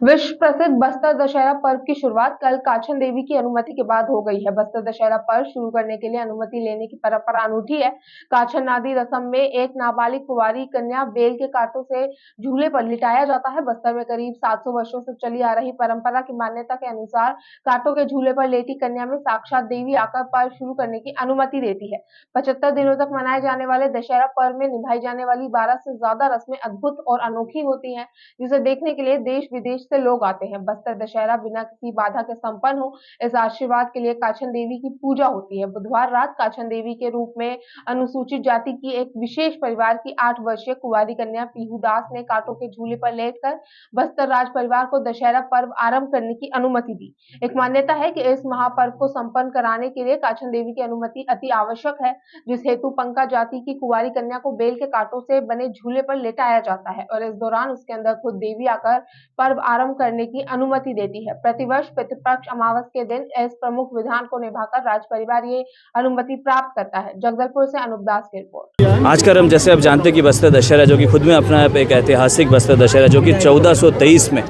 विश्व प्रसिद्ध बस्तर दशहरा पर्व की शुरुआत कल काछन देवी की अनुमति के बाद हो गई है। बस्तर दशहरा पर्व शुरू करने के लिए अनुमति लेने की परंपरा अनूठी है। काछन नादी रस्म में एक नाबालिग कुंवारी कन्या बेल के कांटों से झूले पर लिटाया जाता है। बस्तर में करीब 700 वर्षों से चली आ रही परंपरा की मान्यता के अनुसार कांटों के झूले पर लेटी कन्या में साक्षात देवी आकर पर्व शुरू करने की अनुमति देती है। 75 दिनों तक मनाए जाने वाले दशहरा पर्व में निभाई जाने वाली 12 से ज्यादा रस्में अद्भुत और अनोखी होती हैं, जिसे देखने के लिए देश विदेश से लोग आते हैं। बस्तर दशहरा बिना किसी बाधा के संपन्न हो, इस आशीर्वाद के लिए काछन देवी की पूजा होती है। बुधवार रात काछन देवी के रूप में अनुसूचित जाति की एक विशेष परिवार की 8 वर्षीय कुंवारी कन्या पीहू दास ने कांटों के झूले पर लेटकर बस्तर राज परिवार को दशहरा पर्व आरंभ करने की अनुमति दी। एक मान्यता है कि इस महापर्व को संपन्न कराने के लिए काछन देवी की अनुमति अति आवश्यक है, जिस हेतु पंका जाति की कुंवारी कन्या को बेल के कांटों से बने झूले पर लेटाया जाता है और इस दौरान उसके अंदर खुद देवी आकर पर्व आरंभ करने की अनुमति देती है। प्रतिवर्ष पितृपक्ष अमावस के दिन इस प्रमुख विधान को निभाकर राज परिवार ये अनुमति प्राप्त करता है। जगदलपुर से अनुप दास की रिपोर्ट। आज का हम जैसे आप जानते हैं कि बस्तर दशहरा जो कि खुद में अपना एक ऐतिहासिक बस्तर दशहरा जो कि 1423 में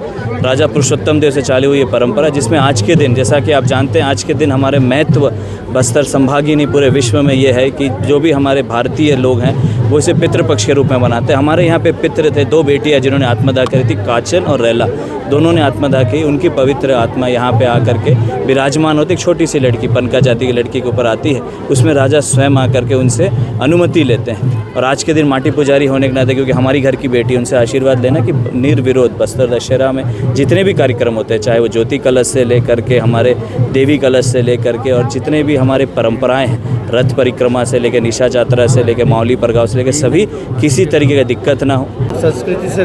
राजा पुरुषोत्तम देव से चालू हुई परंपरा, जिसमें आज के दिन जैसा कि आप जानते हैं आज के दिन हमारे महत्व बस्तर संभाग ही नहीं पूरे विश्व में ये है कि जो भी हमारे भारतीय लोग हैं वो इसे पितृपक्ष के रूप में मनाते हैं। हमारे यहाँ पे पितृ थे, 2 बेटियाँ जिन्होंने आत्मदाह करी थी, काचन और रैला, दोनों ने आत्मदाह की। उनकी पवित्र आत्मा यहाँ पे आकर के विराजमान होती। एक छोटी सी लड़की पनका जाति की लड़की के ऊपर आती है, उसमें राजा स्वयं आकर के उनसे अनुमति लेते हैं। और आज के दिन माटी पुजारी होने के नाते क्योंकि हमारी घर की बेटी, उनसे आशीर्वाद लेना कि निर्विरोध बस्तर दशहरा में जितने भी कार्यक्रम होते हैं, चाहे वो ज्योति कलश से लेकर के हमारे देवी कलश से लेकर के और जितने भी हमारे परंपराएं हैं, रथ परिक्रमा से लेकर निशा यात्रा से लेकर मावली परगाव से लेकर सभी, किसी तरीके का दिक्कत ना हो। संस्कृति से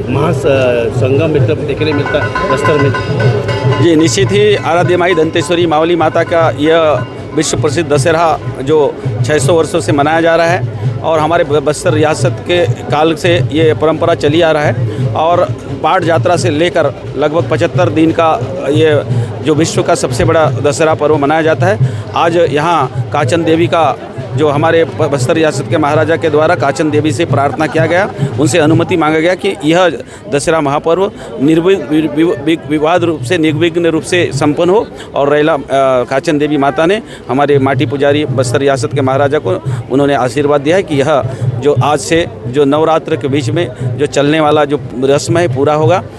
महासंगम देखने मिलता है बस्तर में। जी निश्चित ही आराध्य माई दंतेश्वरी मावली माता का यह विश्व प्रसिद्ध दशहरा जो 600 वर्षों से मनाया जा रहा है और हमारे बस्तर रियासत के काल से ये परंपरा चली आ रहा है और पाठ यात्रा से लेकर लगभग 75 दिन का ये जो विश्व का सबसे बड़ा दशहरा पर्व मनाया जाता है। आज यहाँ काचन देवी का जो हमारे बस्तर रियासत के महाराजा के द्वारा काचन देवी से प्रार्थना किया गया, उनसे अनुमति मांगा गया कि यह दशहरा महापर्व निर्विवाद रूप से निर्विघ्न रूप से संपन्न हो और रैला काचन देवी माता ने हमारे माटी पुजारी बस्तर रियासत के महाराजा को उन्होंने आशीर्वाद दिया है कि यह जो आज से जो नवरात्र के बीच में जो चलने वाला जो रस्म है पूरा होगा